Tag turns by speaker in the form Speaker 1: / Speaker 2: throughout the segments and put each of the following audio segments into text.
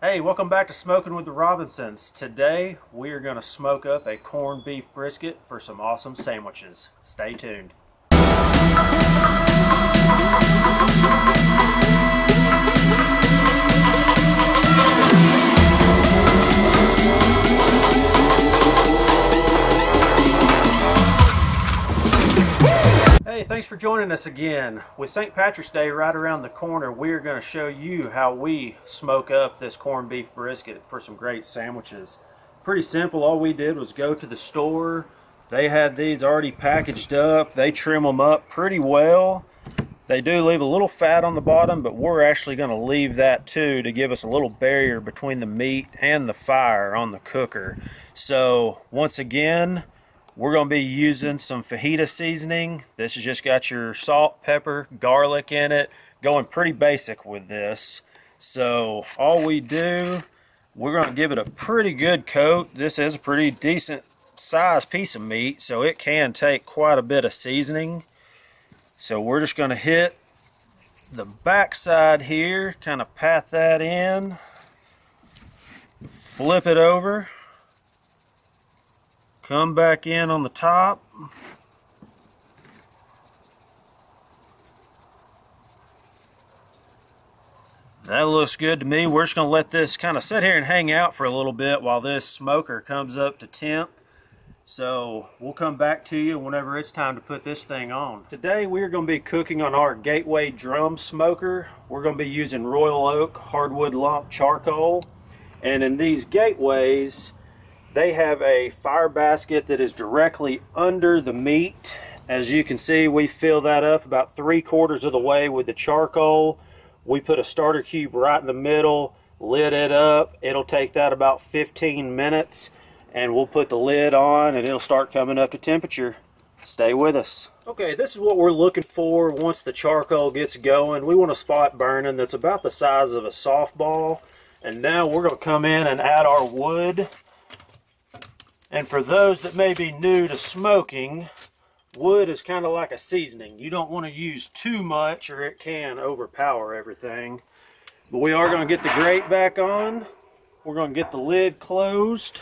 Speaker 1: Hey, welcome back to Smoking with the Robinsons. Today we are going to smoke up a corned beef brisket for some awesome sandwiches. Stay tuned. Hey, thanks for joining us again. With St. Patrick's Day right around the corner, we are going to show you how we smoke up this corned beef brisket for some great sandwiches. Pretty simple. All we did was go to the store. They had these already packaged up. They trim them up pretty well. They do leave a little fat on the bottom, but we're actually going to leave that too to give us a little barrier between the meat and the fire on the cooker. So once again, we're going to be using some fajita seasoning. This has just got your salt, pepper, garlic in it. Going pretty basic with this. So all we do, we're going to give it a pretty good coat. This is a pretty decent sized piece of meat, so it can take quite a bit of seasoning. So we're just going to hit the back side here, kind of pat that in, flip it over. Come back in on the top. That looks good to me. We're just going to let this kind of sit here and hang out for a little bit while this smoker comes up to temp. So we'll come back to you whenever it's time to put this thing on. Today we're going to be cooking on our Gateway drum smoker. We're going to be using Royal Oak hardwood lump charcoal. And in these Gateways, they have a fire basket that is directly under the meat. As you can see, we fill that up about 3/4 of the way with the charcoal. We put a starter cube right in the middle, lid it up. It'll take that about 15 minutes, and we'll put the lid on and it'll start coming up to temperature. Stay with us. Okay, this is what we're looking for once the charcoal gets going. We want a spot burning that's about the size of a softball. And now we're going to come in and add our wood. And for those that may be new to smoking, wood is kind of like a seasoning. You don't want to use too much or it can overpower everything. But we are going to get the grate back on. We're going to get the lid closed.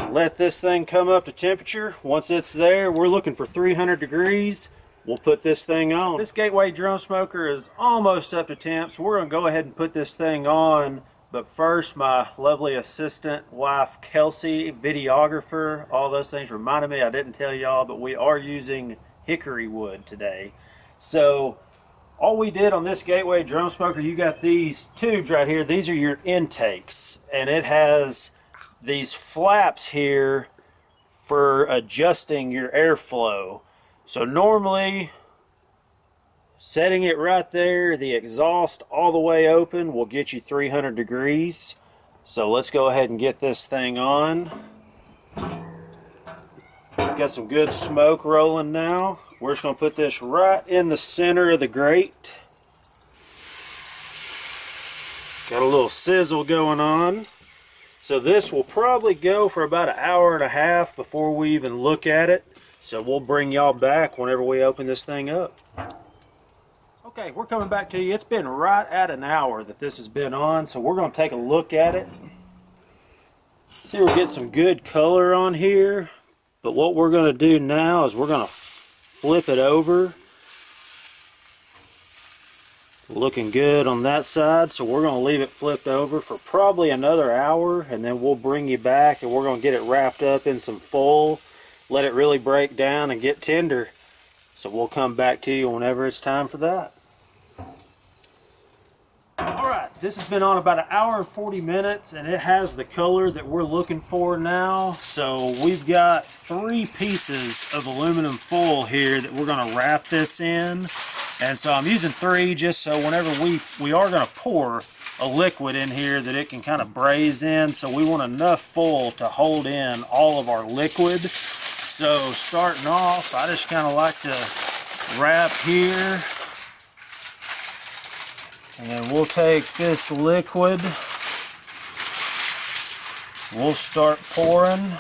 Speaker 1: Let this thing come up to temperature. Once it's there, we're looking for 300 degrees. We'll put this thing on. This Gateway drum smoker is almost up to temp, so we're going to go ahead and put this thing on. But first, my lovely assistant wife, Kelsey, videographer, all those things reminded me, I didn't tell y'all, but we are using hickory wood today. So all we did on this Gateway drum smoker, you got these tubes right here. These are your intakes, and it has these flaps here for adjusting your airflow. So normally, setting it right there, the exhaust all the way open will get you 300 degrees. So let's go ahead and get this thing on. Got some good smoke rolling now. We're just going to put this right in the center of the grate. Got a little sizzle going on. So this will probably go for about an hour and a half before we even look at it. So we'll bring y'all back whenever we open this thing up. Okay, we're coming back to you. It's been right at an hour that this has been on, so we're going to take a look at it. See, we're getting some good color on here, but what we're going to do now is we're going to flip it over. Looking good on that side, so we're going to leave it flipped over for probably another hour, and then we'll bring you back and we're going to get it wrapped up in some foil, let it really break down and get tender. So we'll come back to you whenever it's time for that. Alright, this has been on about an hour and 40 minutes, and it has the color that we're looking for now. So we've got 3 pieces of aluminum foil here that we're going to wrap this in. And so I'm using 3 just so whenever we are going to pour a liquid in here that it can kind of braise in. So we want enough foil to hold in all of our liquid. So starting off, I just kind of like to wrap here. And then we'll take this liquid, we'll start pouring.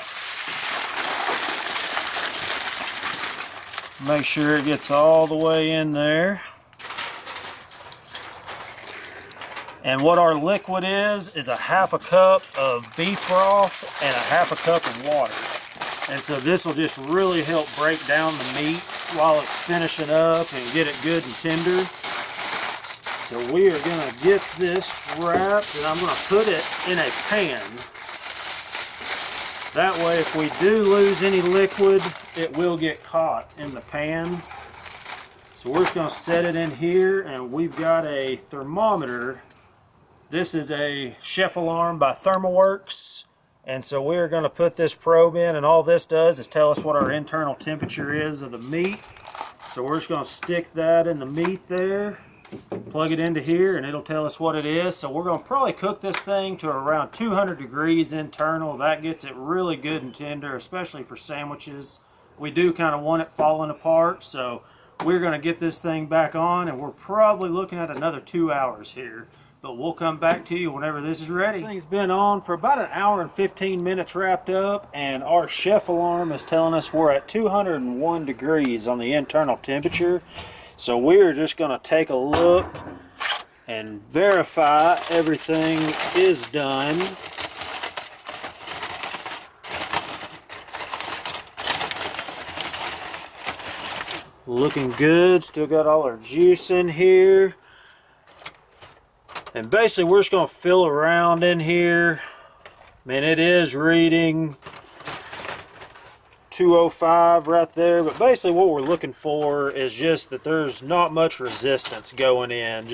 Speaker 1: Make sure it gets all the way in there. And what our liquid is a half a cup of beef broth and a half a cup of water. And so this will just really help break down the meat while it's finishing up and get it good and tender. So we are going to get this wrapped, and I'm going to put it in a pan. That way if we do lose any liquid, it will get caught in the pan. So we're just going to set it in here, and we've got a thermometer. This is a Chef Alarm by Thermalworks. And so we're going to put this probe in, and all this does is tell us what our internal temperature is of the meat. So we're just going to stick that in the meat there, plug it into here, and it'll tell us what it is. So we're going to probably cook this thing to around 200 degrees internal. That gets it really good and tender, especially for sandwiches. We do kind of want it falling apart, so we're going to get this thing back on, and we're probably looking at another 2 hours here. But we'll come back to you whenever this is ready. This thing's been on for about an hour and 15 minutes wrapped up, and our Chef Alarm is telling us we're at 201 degrees on the internal temperature. So we're just going to take a look and verify everything is done. Looking good, still got all our juice in here. And basically we're just going to fill around in here. Man, it is reading 205 right there, but basically what we're looking for is just that there's not much resistance going in.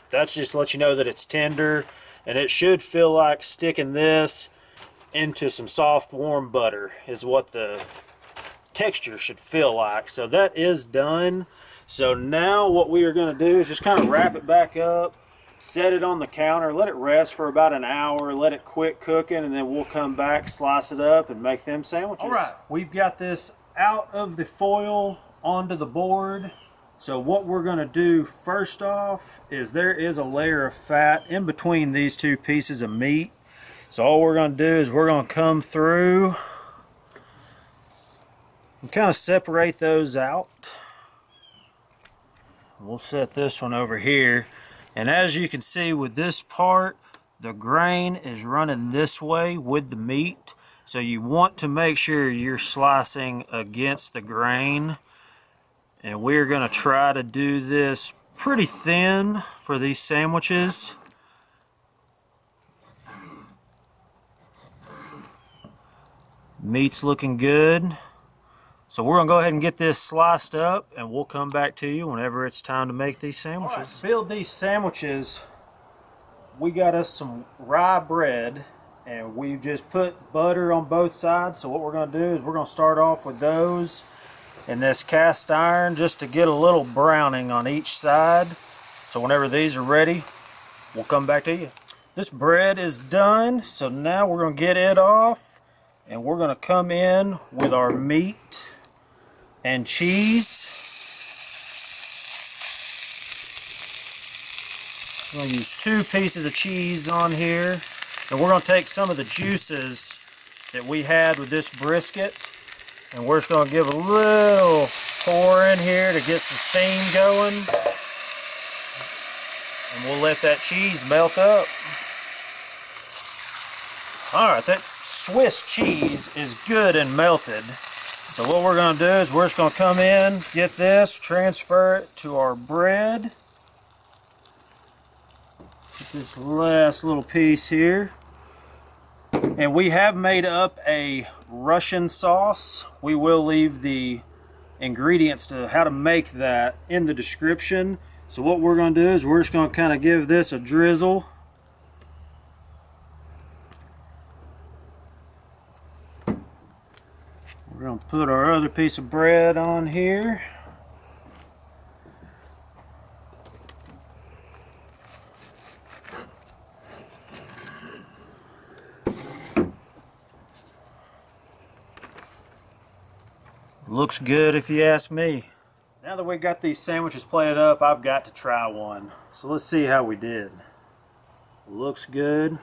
Speaker 1: That's just to let you know that it's tender, and it should feel like sticking this into some soft warm butter is what the texture should feel like. So that is done. So now what we are going to do is just kind of wrap it back up, set it on the counter, let it rest for about an hour, let it quit cooking, and then we'll come back, slice it up, and make them sandwiches. All right, we've got this out of the foil onto the board. So what we're going to do first off is there is a layer of fat in between these two pieces of meat. So all we're going to do is we're going to come through and kind of separate those out. We'll set this one over here. And as you can see with this part, the grain is running this way with the meat. So you want to make sure you're slicing against the grain. And we're going to try to do this pretty thin for these sandwiches. Meat's looking good. So we're going to go ahead and get this sliced up, and we'll come back to you whenever it's time to make these sandwiches. All right, to build these sandwiches, we got us some rye bread, and we've just put butter on both sides. So what we're going to do is we're going to start off with those in this cast iron just to get a little browning on each side. So whenever these are ready, we'll come back to you. This bread is done, so now we're going to get it off, and we're going to come in with our meat and cheese. I'm going to use 2 pieces of cheese on here, and we're going to take some of the juices that we had with this brisket, and we're just going to give a little pour in here to get some steam going, and we'll let that cheese melt up. Alright, that Swiss cheese is good and melted. So what we're going to do is we're just going to come in, get this, transfer it to our bread. Get this last little piece here. And we have made up a Russian sauce. We will leave the ingredients to how to make that in the description. So what we're going to do is we're just going to kind of give this a drizzle. We're going to put our other piece of bread on here. Looks good if you ask me. Now that we got these sandwiches plated up, I've got to try one. So let's see how we did. Looks good.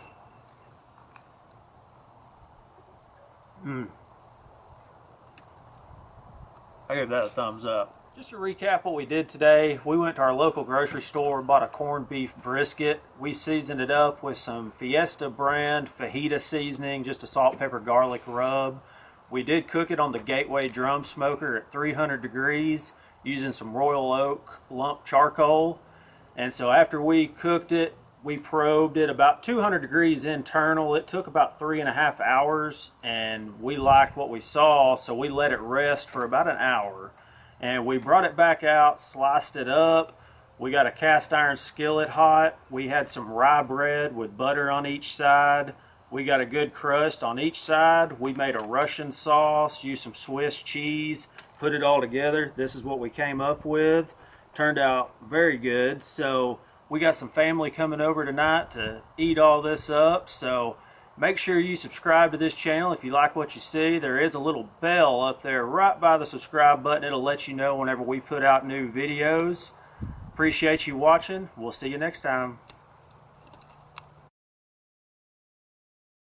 Speaker 1: I give that a thumbs up. Just to recap what we did today, we went to our local grocery store, bought a corned beef brisket. We seasoned it up with some Fiesta brand fajita seasoning, just a salt, pepper, garlic rub. We did cook it on the Gateway drum smoker at 300 degrees using some Royal Oak lump charcoal. And so after we cooked it, we probed it about 200 degrees internal. It took about 3.5 hours, and we liked what we saw, so we let it rest for about an hour. And we brought it back out, sliced it up. We got a cast iron skillet hot. We had some rye bread with butter on each side. We got a good crust on each side. We made a Russian sauce, used some Swiss cheese, put it all together. This is what we came up with. Turned out very good. So we got some family coming over tonight to eat all this up. So make sure you subscribe to this channel if you like what you see. There is a little bell up there right by the subscribe button. It'll let you know whenever we put out new videos. Appreciate you watching. We'll see you next time.